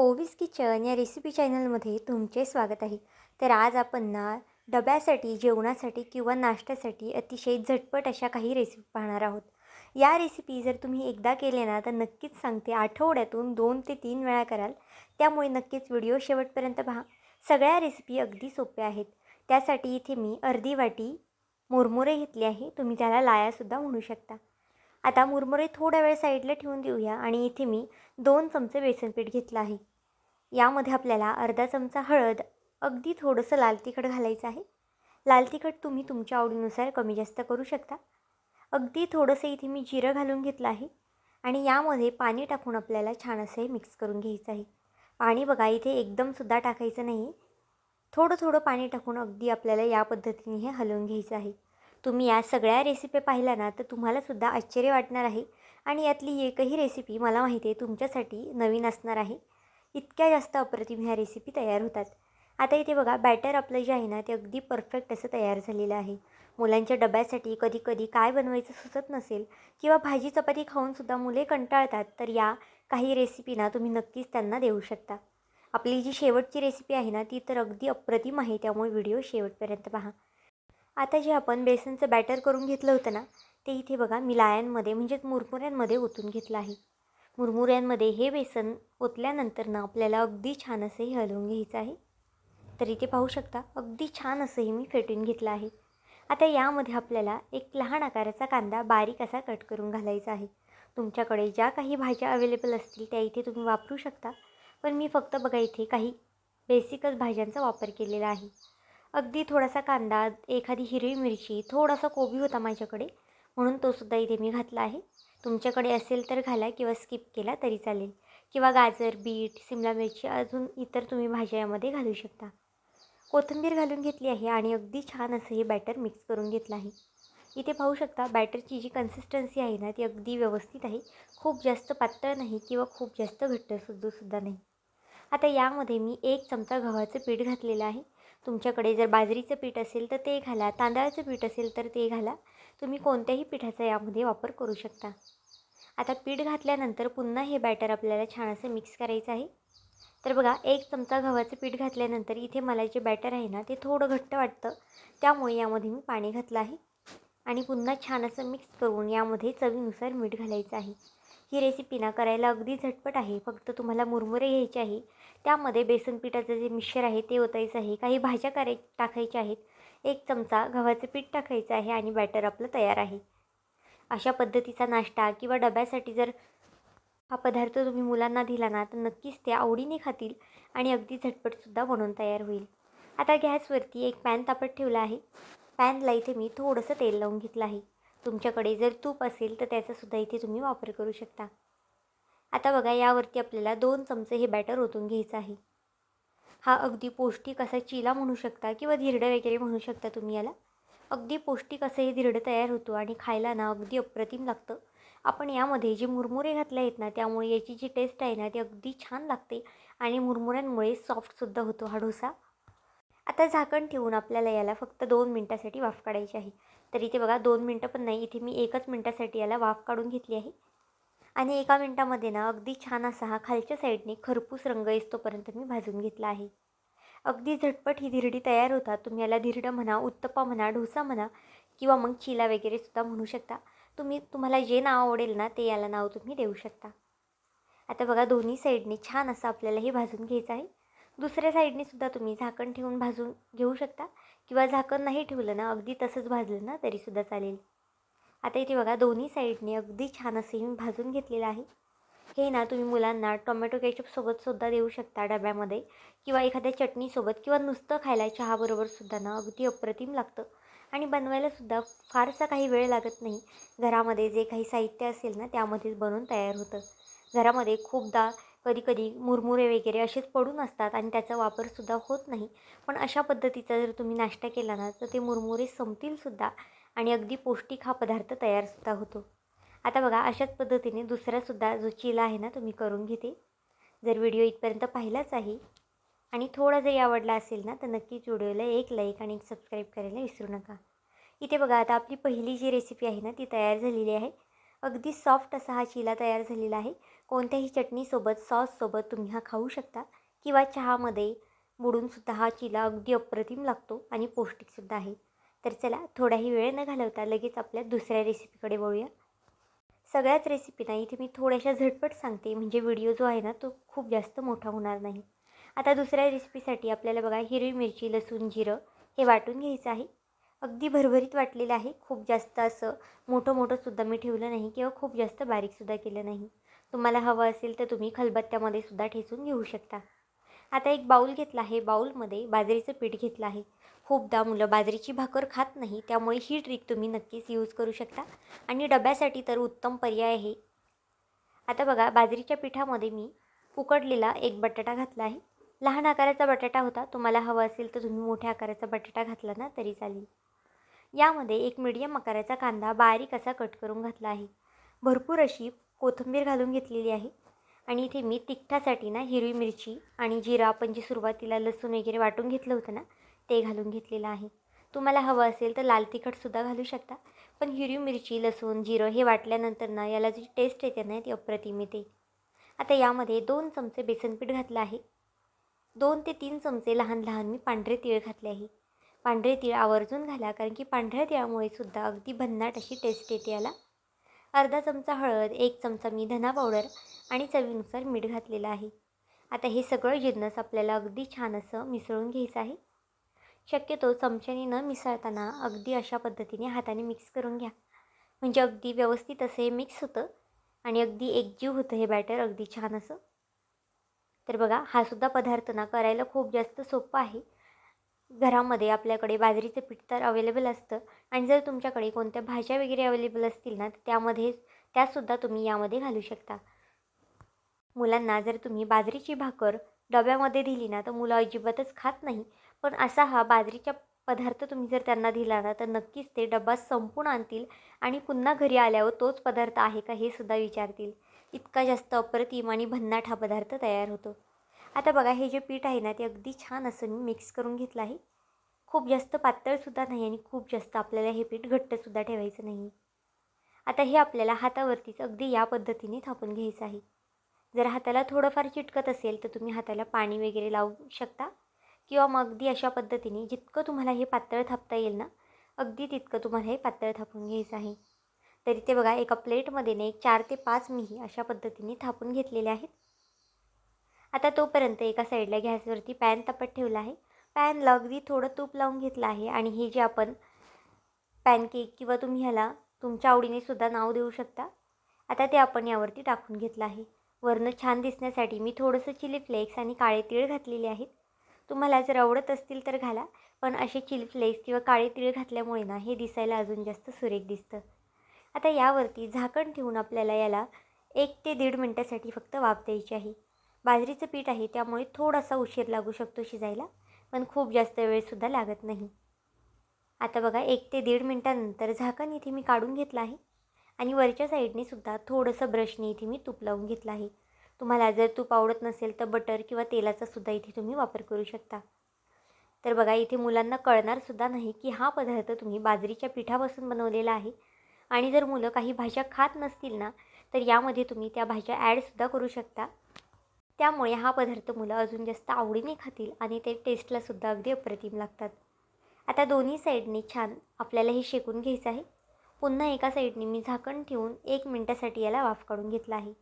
ओवीज kitchen या recipe चॅनलमध्ये तुमचे स्वागत आहे. तर आज आपण ना डब्यासाठी, जेवणासाठी किंवा नाश्त्यासाठी अतिशय झटपट अशा काही रेसिपी पाहणार आहोत. या रेसिपी जर तुम्ही एकदा केले ना तर नक्कीच सांगते आठवड्यातून 2 ते 3 वेळा कराल. त्यामुळे नक्कीच व्हिडिओ शेवटपर्यंत पहा. सगळ्या रेसिपी अगदी सोप्या आहेत. त्यासाठी इथे मी अर्धी वाटी मुरमुरे घेतले आहे. तुम्ही त्याला लायासुद्धा म्हणू शकता. आता मुरमुरे थोडा वेळ साईडला ठेवून देऊया आणि इथे मी 2 चमचे बेसन पीठ घेतलं आहे. यामध्ये आपल्याला अर्धा चमचा हळद, अगदी थोडंसं लाल तिखट घालायचं आहे. लाल तिखट तुम्ही तुमच्या आवडीनुसार कमी जास्त करू शकता. अगदी थोडंसं इथे मी जिरं घालून घेतलं आहे आणि यामध्ये पाणी टाकून आपल्याला छान असं हे मिक्स करून घ्यायचं आहे. पाणी बघा इथे एकदमसुद्धा टाकायचं नाही. थोडं थोडं पाणी टाकून अगदी आपल्याला या पद्धतीने हे हलवून घ्यायचं आहे. तुम्ही या सगळ्या रेसिपी पाहिल्या ना तर तुम्हालासुद्धा आश्चर्य वाटणार आहे आणि यातली एकही रेसिपी मला माहिती आहे तुमच्यासाठी नवीन असणार आहे. इतक्या जास्त अप्रतिम ह्या रेसिपी तयार होतात. आता इथे बघा बॅटर आपलं जे आहे ना ते अगदी परफेक्ट असं तयार झालेलं आहे. मुलांच्या डब्यासाठी कधी-कधी काय बनवायचं सुचत नसेल किंवा भाजी चपाती खाऊनसुद्धा मुले कंटाळतात, तर या काही रेसिपी ना तुम्ही नक्कीच त्यांना देऊ शकता. आपली जी शेवटची रेसिपी आहे ना ती तर अगदी अप्रतिम आहे, त्यामुळे व्हिडिओ शेवटपर्यंत पहा. आता जे आपण बेसनचं बॅटर करून घेतलं होतं ना ते इथे बघा मी लायांमध्ये म्हणजेच मुरमुऱ्यांमध्ये ओतून घेतलं आहे. मुरमुऱ्यांमध्ये हे बेसन ओतल्यानंतर ना आपल्याला अगदी छान असं हे हलवून घ्यायचं आहे. तर इथे पाहू शकता अगदी छान असंही मी फेटून घेतलं आहे. आता यामध्ये आपल्याला एक लहान आकाराचा कांदा बारीक असा कट करून घालायचा आहे. तुमच्याकडे ज्या काही भाज्या अवेलेबल असतील त्या इथे तुम्ही वापरू शकता, पण मी फक्त बघा इथे काही बेसिकच भाज्यांचा वापर केलेला आहे. अगदी थोडासा कांदा, एखादी हिरवी मिरची, थोडासा कोबी होता माझ्याकडे म्हणून तोसुद्धा इथे मी घातला आहे. तुमच्याकडे असेल तर घाला किंवा स्किप केला तरी चालेल, किंवा गाजर, बीट, सिमला मिरची अजून इतर तुम्ही भाज्या यामध्ये घालू शकता. कोथिंबीर घालून घेतली आहे आणि अगदी छान असं हे बॅटर मिक्स करून घेतलं आहे. इथे पाहू शकता बॅटरची जी कन्सिस्टन्सी आहे ना ती अगदी व्यवस्थित आहे. खूप जास्त पातळ नाही किंवा खूप जास्त घट्टसुद्धा नाही. आता यामध्ये मी 1 चमचा गव्हाचं पीठ घातलेलं आहे. तुमच्याकडे जर बाजरीचं पीठ असेल तर ते घाला, तांदळाचं पीठ असेल तर ते घाला. तुम्ही कोणत्याही पिठाचा यामध्ये वापर करू शकता. आता पीठ घातल्यानंतर पुन्हा हे बॅटर आपल्याला छान असं मिक्स करायचं आहे. तर बघा 1 चमचा गव्हाचं पीठ घातल्यानंतर इथे मला जे बॅटर आहे ना ते थोडं घट्ट वाटतं, त्यामुळे यामध्ये मी पाणी घातलं आहे आणि पुन्हा छान असं मिक्स करून यामध्ये चवीनुसार मीठ घालायचं आहे. ही रेसिपी ना करायला अगदी झटपट आहे. फक्त तुम्हाला मुरमुरे घ्यायचे आहे, त्यामध्ये बेसन पिठाचं जे मिक्सचर आहे ते ओतायचं आहे, काही भाज्या टाकायच्या आहेत, 1 चमचा गव्हाचं पीठ टाकायचं आहे आणि बॅटर आपलं तयार आहे. अशा पद्धतीचा नाश्ता किंवा डब्यासाठी जर हा पदार्थ तुम्ही मुलांना दिला ना तर नक्कीच ते आवडीने खातील आणि अगदी झटपटसुद्धा बनवून तयार होईल. आता गॅसवरती एक पॅन तापत ठेवला आहे. पॅनला इथे मी थोडंसं तेल लावून घेतलं आहे. तुमच्याकडे जर तूप असेल तर त्याचासुद्धा इथे तुम्ही वापर करू शकता. आता बघा यावरती आपल्याला 2 चमचे हे बॅटर ओतून घ्यायचं आहे. हा अगदी पौष्टिक असा चिला म्हणू शकता किंवा धिरडं वगैरे म्हणू शकता तुम्ही याला. अगदी पौष्टिक असं हे धिरडं तयार होतो आणि खायला ना अगदी अप्रतिम लागतं. आपण यामध्ये जे मुरमुरे घातले आहेत ना त्यामुळे याची जी टेस्ट आहे ना ती अगदी छान लागते आणि मुरमुऱ्यांमुळे सॉफ्टसुद्धा होतो हा डोसा. आता झाकण ठेवून आपल्याला याला फक्त 2 मिनटासाठी वाफ काढायची आहे. तर इथे बघा 2 मिनटं पण नाही, इथे मी 1च मिनटासाठी याला वाफ काढून घेतली आहे आणि 1 मिनटामध्ये ना अगदी छान असा हा खालच्या साईडने खरपूस रंग येतोपर्यंत मी भाजून घेतला आहे. अगदी झटपट ही धिरडी तयार होतात. तुम्ही याला धिरडं म्हणा, उत्तप्पा म्हणा, डोसा म्हणा किंवा मग चिला वगैरे सुद्धा म्हणू शकता. तुम्हाला जे नाव आवडेल ना ते याला नाव तुम्ही देऊ शकता. आता बघा दोन्ही साईडने छान असं आपल्याला हे भाजून घ्यायचं आहे. दुसऱ्या साईडने सुद्धा तुम्ही झाकण ठेवून भाजून घेऊ शकता किंवा झाकण नाही ठेवलं ना अगदी तसंच भाजलं ना तरीसुद्धा चालेल. आता इथे बघा दोन्ही साईडने अगदी छान असे मी भाजून घेतलेलं आहे. हे ना तुम्ही मुलांना टोमॅटो केचपसोबतसुद्धा देऊ शकता डब्यामध्ये किंवा एखाद्या चटणीसोबत किंवा नुसतं खायला चहाबरोबरसुद्धा ना अगदी अप्रतिम लागतं आणि बनवायलासुद्धा फारसा काही वेळ लागत नाही. घरामध्ये जे काही साहित्य असेल ना त्यामध्येच बनवून तयार होतं. घरामध्ये खूपदा कधी-कधी मुरमुरे वगैरे असेच पडून असतात आणि त्याचा वापरसुद्धा होत नाही. पण अशा पद्धतीचा जर तुम्ही नाश्ता केला ना तर ते मुरमुरे संपतीलसुद्धा आणि अगदी पौष्टिक हा पदार्थ तयारसुद्धा होतो. आता बघा अशाच पद्धतीने दुसरासुद्धा जो चिला आहे ना तो मी करून घेते. जर व्हिडिओ इथपर्यंत पाहिलाच आहे आणि थोडा जरी आवडला असेल ना तर नक्कीच व्हिडिओला एक लाईक आणि एक सबस्क्राईब करायला विसरू नका. इथे बघा आता आपली पहिली जी रेसिपी आहे ना ती तयार झालेली आहे. अगदी सॉफ्ट असा हा चिला तयार झालेला आहे. कोणत्याही चटणीसोबत, सॉससोबत तुम्ही हा खाऊ शकता किंवा चहामध्ये बुडूनसुद्धा हा चिला अगदी अप्रतिम लागतो आणि पौष्टिकसुद्धा आहे. तर चला थोडाही वेळ न घालवता लगेच आपल्या दुसऱ्या रेसिपीकडे वळूया. सगळ्याच रेसिपी ना इथे मी थोड्याशा झटपट सांगते, म्हणजे व्हिडिओ जो आहे ना तो खूप जास्त मोठा होणार नाही. आता दुसऱ्या रेसिपीसाठी आपल्याला बघा हिरवी मिरची, लसूण, जिरं हे वाटून घ्यायचं आहे. अगदी भरभरीत वाटलेलं आहे. खूप जास्त असं मोठं-मोठंसुद्धा मी ठेवलं नाही किंवा खूप जास्त बारीकसुद्धा केलं नाही. तुम्हाला हवं असेल तर तुम्ही खलबत्त्यामध्ये सुद्धा ठेचून घेऊ शकता. आता एक बाऊल घेतला आहे. बाऊलमध्ये बाजरीचं पीठ घेतलं आहे. खूपदा मुलं बाजरीची भाकर खात नाही, त्यामुळे ही ट्रिक तुम्ही नक्कीच यूज करू शकता आणि डब्यासाठी तर उत्तम पर्याय आहे. आता बघा बाजरीच्या पिठामध्ये मी उकडलेला एक बटाटा घातला आहे. लहान आकाराचा बटाटा होता. तुम्हाला हवा असेल तर तुम्ही मोठ्या आकाराचा बटाटा घातला ना तरी चालेल. यामध्ये एक मीडियम आकाराचा कांदा बारीक असा कट करून घातला आहे. भरपूर अशी कोथिंबीर घालून घेतलेली आहे आणि इथे मी तिखटासाठी ना हिरवी मिरची आणि जिरा आपण जे सुरुवातीला लसूण वगैरे वाटून घेतलं होतं ना ते घालून घेतलेलं आहे. तुम्हाला हवं असेल तर लाल तिखटसुद्धा घालू शकता. पण हिरवी मिरची, लसूण, जिरं हे वाटल्यानंतर ना याला जी टेस्ट येते ना ती अप्रतिम येते. आता यामध्ये 2 चमचे बेसन पीठ घातलं आहे. 2 ते 3 चमचे लहान लहान मी पांढरे तीळ घातले आहे. पांढरे तीळ आवर्जून घाला, कारण की पांढऱ्या तिळामुळे सुद्धा अगदी भन्नाट अशी टेस्ट येते याला. अर्धा चमचा हळद, 1 चमचा मी धना पावडर आणि चवीनुसार मीठ घातलेलं आहे. आता हे सगळं जिन्नस आपल्याला अगदी छान असं मिसळून घ्यायचं आहे. शक्यतो चमच्याने न मिसळताना अगदी अशा पद्धतीने हाताने मिक्स करून घ्या. म्हणजे अगदी व्यवस्थित असं हे मिक्स होतं आणि अगदी एकजीव होतं हे बॅटर अगदी छान असं. तर बघा हा सुद्धा पदार्थ ना करायला खूप जास्त सोपा आहे. घरामध्ये आपल्याकडे बाजरीचं पीठ तर अवेलेबल असतं आणि जर तुमच्याकडे कोणत्या भाज्या वगैरे अवेलेबल असतील ना तर त्यासुद्धा तुम्ही यामध्ये घालू शकता. मुलांना जर तुम्ही बाजरीची भाकर डब्यामध्ये दिली ना तर मुलं अजिबातच खात नाही. पण असा हा बाजरीचा पदार्थ तुम्ही जर त्यांना दिला ना तर नक्कीच ते डबा संपून आणतील आणि पुन्हा घरी आल्यावर तोच पदार्थ आहे का हे सुद्धा विचारतील. इतका जास्त अप्रतिम आणि भन्नाट हा पदार्थ तयार होतो. आता बघा हे जे पीठ आहे ना ते अगदी छान असं मी मिक्स करून घेतलं आहे. खूप जास्त पातळसुद्धा नाही आणि खूप जास्त आपल्याला हे पीठ घट्टसुद्धा ठेवायचं नाही. आता हे आपल्याला हातावरतीच अगदी या पद्धतीने थापून घ्यायचं आहे. जर हाताला थोडंफार चिटकत असेल तर तुम्ही हाताला पाणी वगैरे लावू शकता किंवा मग अगदी अशा पद्धतीने जितकं तुम्हाला हे पातळ थापता येईल ना अगदी तितकं तुम्हाला हे पातळ थापून घ्यायचं आहे. तरी ते बघा एका प्लेटमध्ये ना एक 4 ते 5 मी अशा पद्धतीने थापून घेतलेले आहेत. आता तोपर्यंत एका साईडला गॅसवरती पॅन तापत ठेवला आहे. पॅनला अगदी थोडं तूप लावून घेतलं आहे आणि हे जे आपण पॅनकेक किंवा तुम्ही ह्याला तुमच्या आवडीने सुद्धा नाव देऊ शकता. आता ते आपण यावरती टाकून घेतलं आहे. वरनं छान दिसण्यासाठी मी थोडंसं चिली फ्लेक्स आणि काळे तीळ घातलेले आहेत. तुम्हाला जर आवडत असतील तर घाला, पण असे चिली फ्लेक्स किंवा काळे तीळ घातल्यामुळे ना हे दिसायला अजून जास्त सुरेख दिसतं. आता यावरती झाकण ठेवून आपल्याला याला 1 ते 1.5 मिनटासाठी फक्त वाफ द्यायची आहे. बाजरीचं पीठ आहे त्यामुळे थोडासा उशीर लागू शकतो शिजायला, पण खूप जास्त वेळसुद्धा लागत नाही. आता बघा 1 ते 1.5 मिनटानंतर झाकण इथे मी काढून घेतलं आहे आणि वरच्या साईडने सुद्धा थोडंसं ब्रशने इथे मी तूप लावून घेतलं आहे. तुम्हाला जर तूप आवडत नसेल तर बटर किंवा तेलाचा सुद्धा इथे तुम्ही वापर करू शकता. तर बघा इथे मुलांना कळणारसुद्धा नाही की हा पदार्थ तुम्ही बाजरीच्या पिठापासून बनवलेला आहे आणि जर मुलं काही भाज्या खात नसतील ना तर यामध्ये तुम्ही त्या भाज्या ॲडसुद्धा करू शकता. त्यामुळे हा पदार्थ मुलं अजून जास्त आवडीने खातील आणि ते टेस्टलासुद्धा अगदी अप्रतिम लागतात. आता दोन्ही साईडने छान आपल्याला हे शेकून घ्यायचं आहे. पुन्हा एका साईडने मी झाकण ठेवून 1 मिनटासाठी याला वाफ काढून घेतला आहे.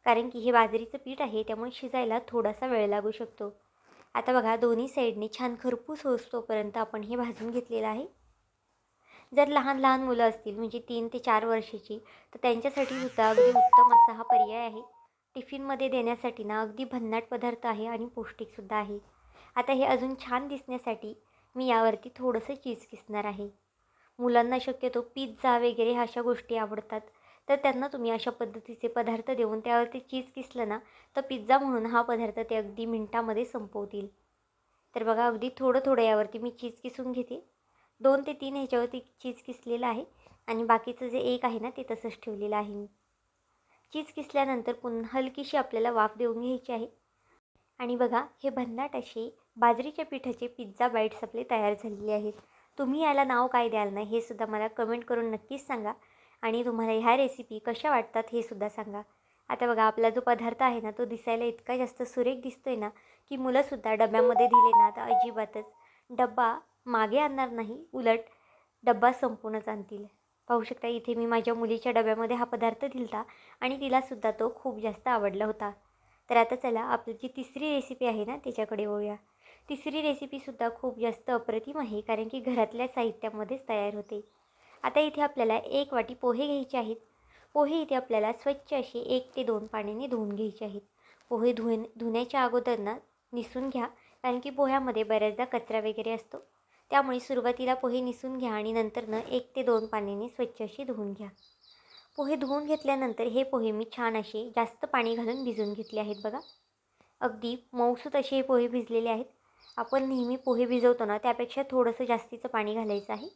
कारण की हे बाजरीचं पीठ आहे त्यामुळे शिजायला थोडासा वेळ लागू शकतो. आता बघा दोन्ही साईडने छान खरपूस होईस्तोपर्यंत आपण हे भाजून घेतलेलं आहे. जर लहान लहान मुलं असतील म्हणजे 3 ते 4 वर्षाची तर त्यांच्यासाठी सुद्धा अगदी उत्तम असा हा पर्याय आहे. टिफिनमध्ये देण्यासाठी ना अगदी भन्नाट पदार्थ आहे आणि पौष्टिकसुद्धा आहे. आता हे अजून छान दिसण्यासाठी मी यावरती थोडंसं चीज किसणार आहे. मुलांना शक्यतो पिझ्झा वगैरे अशा गोष्टी आवडतात, तर त्यांना तुम्ही अशा पद्धतीचे पदार्थ देऊन त्यावरती चीज किसलं ना तर पिझ्झा म्हणून हा पदार्थ ते अगदी मिनिटामध्ये संपवतील. तर बघा अगदी थोडं थोडं यावरती मी चीज किसून घेते. 2 ते 3 ह्याच्यावरती चीज किसलेलं आहे आणि बाकीचं जे एक आहे ना ते तसंच ठेवलेलं आहे मी. चीज किसल्यानंतर पुन्हा हलकीशी आपल्याला वाफ देऊन घ्यायची आहे आणि बघा हे भन्नाट असे बाजरीच्या पिठाचे पिझ्झा बाईट्स आपले तयार झालेले आहेत. तुम्ही याला नाव काय द्याल ना हे सुद्धा मला कमेंट करून नक्कीच सांगा आणि तुम्हाला ह्या रेसिपी कशा वाटतात हे सुद्धा सांगा. आता बघा आपला जो पदार्थ आहे ना तो दिसायला इतका जास्त सुरेख दिसतोय ना की मुलंसुद्धा डब्यामध्ये दिले ना तर अजिबातच डब्बा मागे आणणार नाही, उलट डब्बा संपूर्णच आणतील. पाहू शकता इथे मी माझ्या मुलीच्या डब्यामध्ये हा पदार्थ दिलता आणि तिलासुद्धा तो खूप जास्त आवडला होता. तर आता चला आपली जी तिसरी रेसिपी आहे ना त्याच्याकडे वळूया. तिसरी रेसिपीसुद्धा खूप जास्त अप्रतिम आहे कारण की घरातल्या साहित्यामध्येच तयार होते. आता इथे आपल्याला 1 वाटी पोहे घ्यायचे आहेत. पोहे इथे आपल्याला स्वच्छ असे 1 ते 2 पाण्याने धुवून घ्यायचे आहेत. पोहे धुण्याच्या अगोदर ना निसून घ्या कारण की पोह्यामध्ये बऱ्याचदा कचरा वगैरे असतो. त्यामुळे सुरुवातीला पोहे निसून घ्या आणि नंतरनं 1 ते 2 पाण्याने स्वच्छ अशी धुवून घ्या. पोहे धुवून घेतल्यानंतर हे पोहे मी छान असे जास्त पाणी घालून भिजवून घेतले आहेत बघा. अगदी मऊसूत असे हे पोहे भिजलेले आहेत. आपण नेहमी पोहे भिजवतो ना त्यापेक्षा थोडंसं जास्तीचं पाणी घालायचं आहे.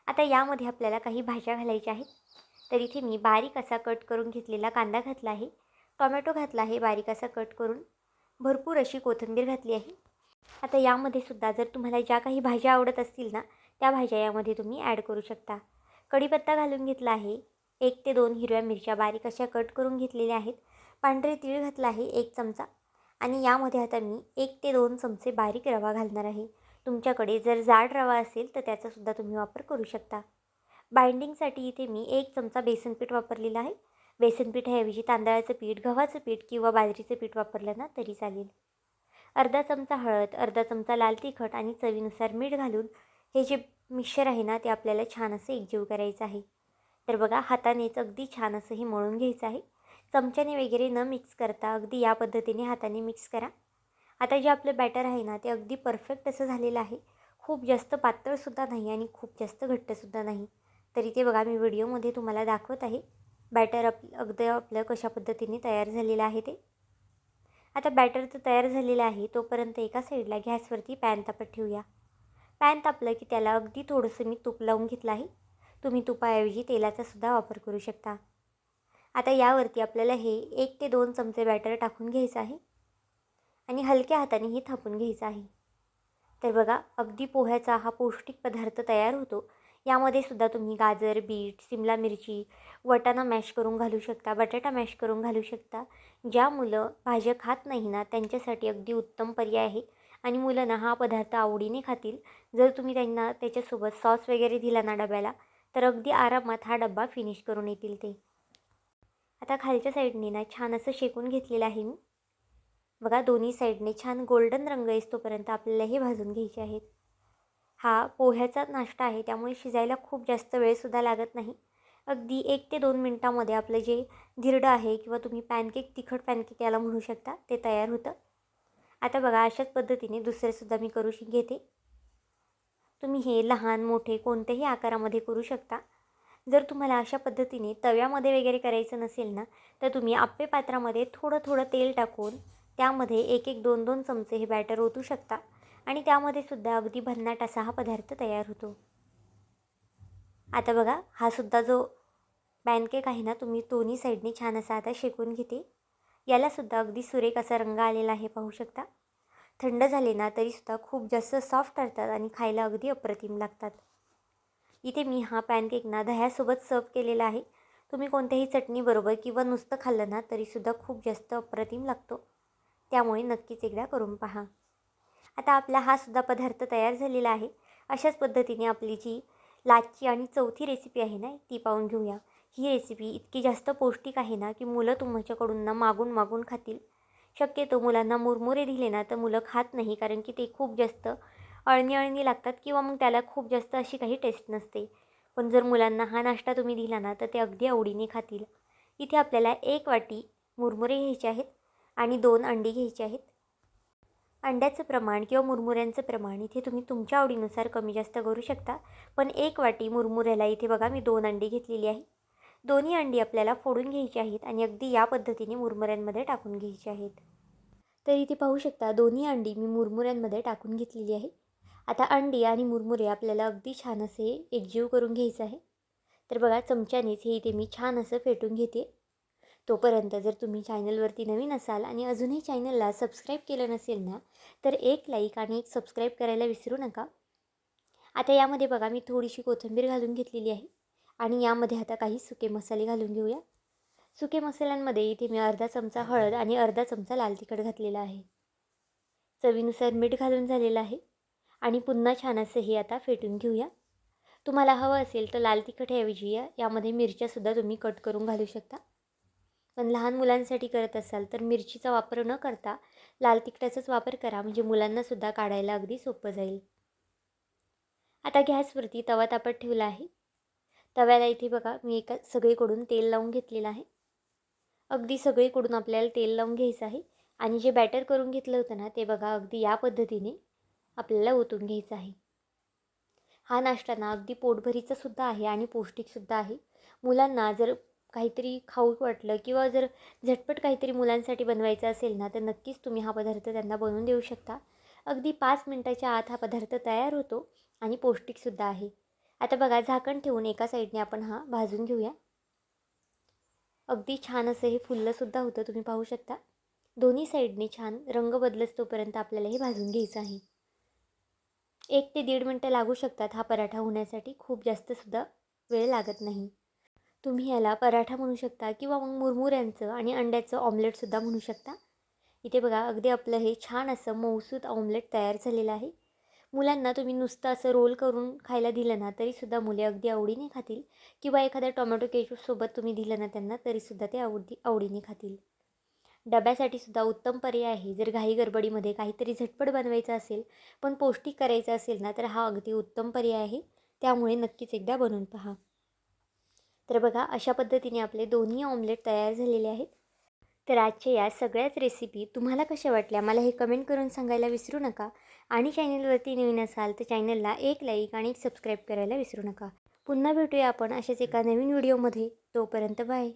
आता यामध्ये आपल्याला काही भाज्या घालायच्या आहेत. तर इथे मी बारीक असा कट करून घेतलेला कांदा घातला आहे, टोमॅटो घातला आहे बारीक असा कट करून, भरपूर अशी कोथिंबीर घातली आहे. आता यामध्ये सुद्धा जर तुम्हाला ज्या काही भाज्या आवडत असतील ना त्या भाज्या यामध्ये तुम्ही ॲड करू शकता. कढीपत्ता घालून घेतला आहे, 1 ते 2 हिरव्या मिरच्या बारीक अशा कट करून घेतलेल्या आहेत, पांढरे तीळ घातला आहे 1 चमचा आणि यामध्ये आता मी 1 ते 2 चमचे बारीक रवा घालणार आहे. तुमच्याकडे जर जाड रवा असेल तर त्याचासुद्धा तुम्ही वापर करू शकता. बाइंडिंगसाठी इथे मी 1 चमचा बेसन पीठ वापरलेलं आहे. बेसन पीठाऐवजी तांदळाचं पीठ, गव्हाचं पीठ किंवा बाजरीचं पीठ वापरलं ना तरी चालेल. अर्धा चमचा हळद, अर्धा चमचा लाल तिखट आणि चवीनुसार मीठ घालून हे जे मिक्सचर आहे ना ते आपल्याला छान असं एकजीव करायचं आहे. तर बघा हातानेच अगदी छान असं हे मळून घ्यायचं आहे. चमच्याने वगैरे न मिक्स करता अगदी या पद्धतीने हाताने मिक्स करा. आता जे आपलं बॅटर आहे ना ते अगदी परफेक्ट असं झालेलं आहे. खूप जास्त पातळसुद्धा नाही आणि खूप जास्त घट्टसुद्धा नाही. तर इथे बघा मी व्हिडिओमध्ये तुम्हाला दाखवत आहे बॅटर अगदी आपलं कशा पद्धतीने तयार झालेलं आहे ते. आता बॅटर तर तयार झालेलं आहे तोपर्यंत एका साईडला गॅसवरती पॅन तापत ठेवूया. पॅन तापलं की त्याला अगदी थोडंसं मी तूप लावून घेतलं आहे. तुम्ही तुपाऐवजी तेलाचासुद्धा वापर करू शकता. आता यावरती आपल्याला हे 1 ते 2 चमचे बॅटर टाकून घ्यायचं आहे आणि हलक्या हाताने हे थापून घ्यायचं आहे. तर बघा अगदी पोह्याचा हा पौष्टिक पदार्थ तयार होतो. यामध्ये सुद्धा तुम्ही गाजर, बीट, सिमला मिरची, वाटाणा मॅश करून घालू शकता, बटाटा मॅश करून घालू शकता. ज्या मुलं भाज्या खात नाही ना त्यांच्यासाठी अगदी उत्तम पर्याय आहे आणि मुलं ना हा पदार्थ आवडीने खातील. जर तुम्ही त्यांना त्याच्यासोबत सॉस वगैरे दिला ना डब्याला तर अगदी आरामात हा डब्बा फिनिश करून येतील ते. आता खालच्या साईडने ना छान असं शेकून घेतलेलं आहे मी. बघा दोन्ही साईडने छान गोल्डन रंग येईस्तोपर्यंत आपल्याला हे भाजून घ्यायचे आहेत. हा पोह्याचा नाश्ता आहे त्यामुळे शिजायला खूप जास्त वेळसुद्धा लागत नाही. अगदी 1 ते 2 मिनटामध्ये आपलं जे धिरडं आहे किंवा तुम्ही पॅनकेक, तिखट पॅनकेक याला म्हणू शकता ते तयार होतं. आता बघा अशाच पद्धतीने दुसरेसुद्धा मी करू घेते. तुम्ही हे लहान मोठे कोणत्याही आकारामध्ये करू शकता. जर तुम्हाला अशा पद्धतीने तव्यामध्ये वगैरे करायचं नसेल ना तर तुम्ही आप्पे पात्रामध्ये थोडं थोडं तेल टाकून त्यामध्ये 1-1, 2-2 चमचे हे बॅटर ओतू शकता आणि त्यामध्ये सुद्धा अगदी भन्नाट असा हा पदार्थ तयार होतो. आता बघा हा सुद्धा जो पॅनकेक आहे ना तुम्ही दोन्ही साईडने छान असा आता शेकून घेते. यालासुद्धा अगदी सुरेख असा रंग आलेला आहे पाहू शकता. थंड झाले ना तरीसुद्धा खूप जास्त सॉफ्ट ठरतात आणि खायला अगदी अप्रतिम लागतात. इथे मी हा पॅनकेक ना दह्यासोबत सर्व केलेला आहे. तुम्ही कोणत्याही चटणीबरोबर किंवा नुसतं खाल्लं ना तरीसुद्धा खूप जास्त अप्रतिम लागतो. त्यामुळे नक्कीच एकदा करून पहा. आता आपला हा सुद्धा पदार्थ तयार झालेला आहे. अशाच पद्धतीने आपली जी लाची आणि चौथी रेसिपी आहे ना ती पाहून घेऊया. ही रेसिपी इतकी जास्त पौष्टिक आहे ना की मुलं तुमच्याकडून ना मागून मागून खातील. शक्यतो मुलांना मुरमुरे दिले ना तर मुलं खात नाही कारण की ते खूप जास्त अळणी अळणी लागतात किंवा मग त्याला खूप जास्त अशी काही टेस्ट नसते. पण जर मुलांना हा नाश्ता तुम्ही दिला ना तर ते अगदी आवडीने खातील. इथे आपल्याला 1 वाटी मुरमुरे घ्यायचे आहेत आणि 2 अंडी घ्यायची आहेत. अंड्याचं प्रमाण किंवा मुरमुऱ्यांचं प्रमाण इथे तुम्ही तुमच्या आवडीनुसार कमी जास्त करू शकता. पण 1 वाटी मुरमुऱ्याला इथे बघा मी 2 अंडी घेतलेली आहे. दोन्ही अंडी आपल्याला फोडून घ्यायची आहेत आणि अगदी या पद्धतीने मुरमुऱ्यांमध्ये टाकून घ्यायची आहेत. तर इथे पाहू शकता दोन्ही अंडी मी मुरमुऱ्यांमध्ये टाकून घेतलेली आहे. आता अंडी आणि मुरमुरे आपल्याला अगदी छान असे एकजीव करून घ्यायचं आहे. तर बघा चमच्यानेच हे इथे मी छान असं फेटून घेते. तोपर्यंत जर तुम्ही चॅनलवरती नवीन असाल आणि अजूनही चॅनलला सबस्क्राईब केलं नसेल ना तर 1 लाईक आणि 1 सबस्क्राईब करायला विसरू नका. आता यामध्ये बघा मी थोडीशी कोथिंबीर घालून घेतलेली आहे आणि यामध्ये आता काही सुके मसाले घालून घेऊया. सुके मसाल्यांमध्ये इथे मी अर्धा चमचा हळद आणि अर्धा चमचा लाल तिखट घातलेला आहे. चवीनुसार मीठ घालून झालेलं आहे आणि पुन्हा छान असं हे आता फेटून घेऊया. तुम्हाला हवं असेल तर लाल तिखटऐवजी यामध्ये मिरच्यासुद्धा तुम्ही कट करून घालू शकता. पण लहान मुलांसाठी करत असाल तर मिरचीचा वापर न करता लाल तिखटाचाच वापर करा, म्हणजे मुलांनासुद्धा काढायला अगदी सोपं जाईल. आता गॅसवरती तवा तापत ठेवला आहे. तव्याला इथे बघा मी एका सगळीकडून तेल लावून घेतलेलं आहे. अगदी सगळीकडून आपल्याला तेल लावून घ्यायचं आहे आणि जे बॅटर करून घेतलं होतं ना ते बघा अगदी या पद्धतीने आपल्याला ओतून घ्यायचं आहे. हा नाश्ता ना अगदी पोटभरीचा सुद्धा आहे आणि पौष्टिकसुद्धा आहे. मुलांना जर काहीतरी खाऊ वाटलं किंवा जर झटपट काहीतरी मुलांसाठी बनवायचं असेल ना तर नक्कीच तुम्ही हा पदार्थ त्यांना बनवून देऊ शकता. अगदी 5 मिनिटाच्या आत हा पदार्थ तयार होतो आणि पौष्टिकसुद्धा आहे. आता बघा झाकण ठेवून एका साईडने आपण हा भाजून घेऊया. अगदी छान असं हे फुललंसुद्धा होतं, तुम्ही पाहू शकता. दोन्ही साईडने छान रंग बदलस तोपर्यंत आपल्याला हे भाजून घ्यायचं आहे. 1 ते 1.5 मिनटं लागू शकतात हा पराठा होण्यासाठी, खूप जास्तसुद्धा वेळ लागत नाही. तुम्ही याला पराठा म्हणू शकता किंवा मग मुरमुऱ्यांचं आणि अंड्याचं ऑमलेटसुद्धा म्हणू शकता. इथे बघा अगदी आपलं हे छान असं मऊसूत ऑमलेट तयार झालेलं आहे. मुलांना तुम्ही नुसतं असं रोल करून खायला दिलं ना तरीसुद्धा मुले अगदी आवडीने खातील किंवा एखाद्या टोमॅटो केचपसोबत तुम्ही दिलं ना त्यांना तरीसुद्धा ते आवडीने खातील. डब्यासाठी सुद्धा उत्तम पर्याय आहे. जर घाई गडबडीमध्ये काहीतरी झटपट बनवायचं असेल पण पौष्टिक करायचं असेल ना तर हा अगदी उत्तम पर्याय आहे. त्यामुळे नक्कीच एकदा बनवून पहा. तर बघा अशा पद्धतीने आपले दोन्ही ऑमलेट तयार झालेले आहेत. तर आजच्या या सगळ्याच रेसिपी तुम्हाला कशा वाटल्या मला हे कमेंट करून सांगायला विसरू नका. आणि चॅनलवरती नवीन असाल तर चॅनलला एक लाईक आणि एक सबस्क्राईब करायला विसरू नका. पुन्हा भेटूया आपण अशाच एका नवीन व्हिडिओमध्ये. तोपर्यंत बाय.